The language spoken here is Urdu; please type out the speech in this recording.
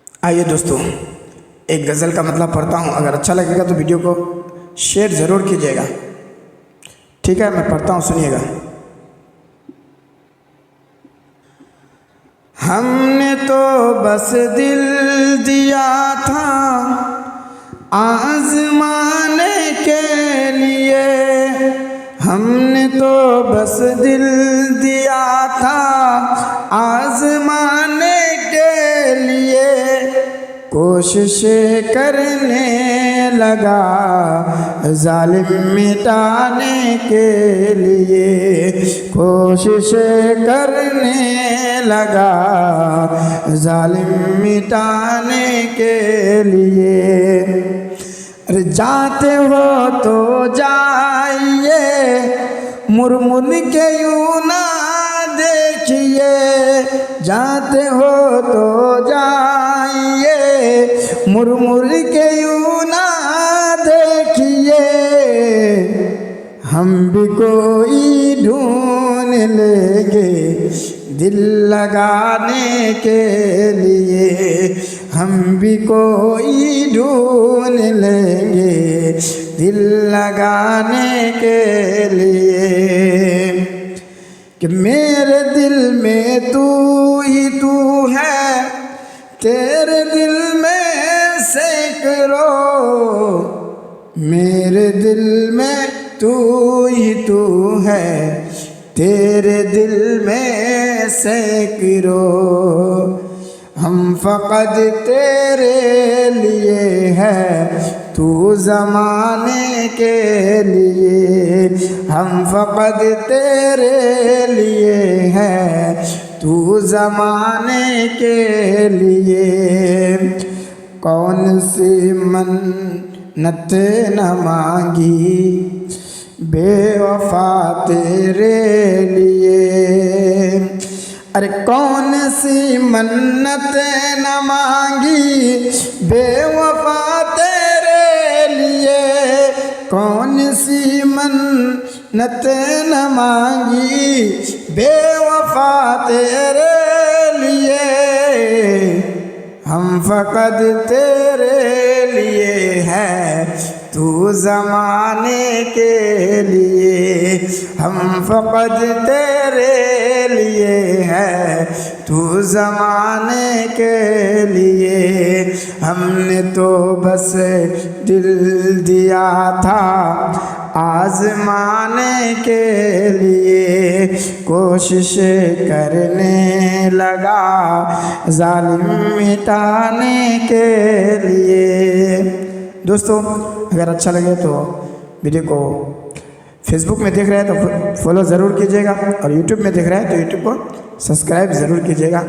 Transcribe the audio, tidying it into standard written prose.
آئیے دوستو ایک غزل کا مطلب پڑھتا ہوں، اگر اچھا لگے گا تو ویڈیو کو شیئر ضرور کیجیے گا، ٹھیک ہے؟ میں پڑھتا ہوں، سنیے گا۔ ہم نے تو بس دل دیا تھا آزمانے کے لیے، ہم نے تو بس دل دیا تھا آزمانے کے لیے، کوششیں کرنے لگا ظالم مٹانے کے لیے، کوششیں کرنے لگا ظالم مٹانے کے لیے۔ جاتے ہو تو جائیے مر کے یوں نہ دیکھیے، جاتے ہو تو جائیے مر کے یوں نہ دیکھیے، ہم بھی کوئی ڈھونڈ لیں گے دل لگانے کے لیے، ہم بھی کوئی ڈھونڈ لیں گے دل لگانے کے لیے، کہ میرے دل میں تو ہی تو ہے، تیرے دل میں سینکڑوں، میرے دل میں تو ہی تو ہے، تیرے دل میں سینکڑوں، ہم فقط تیرے لیے ہے تو زمانے کے لیے، ہم فقط تیرے لیے ہے تو زمانے کے لیے، کون سی منت نہ مانگی بے وفا تیرے لیے، ارے کون سی منت نہ مانگی بے وفا تیرے لیے، کون سی منت نہ مانگی بے وفا تیرے لیے، ہم فقط تیرے لیے ہے تو زمانے کے لیے، ہم فقط تیرے لیے ہے تو زمانے کے لیے، ہم نے تو بس دل دیا تھا آزمانے کے لیے، کوششیں کرنے لگا ظالم مٹانے کے لیے۔ دوستو اگر اچھا لگے تو ویڈیو کو فیس بک میں دیکھ رہے ہیں تو فالو ضرور کیجیے گا، اور یوٹیوب میں دیکھ رہے ہیں تو یوٹیوب کو سبسکرائب ضرور کیجیے گا۔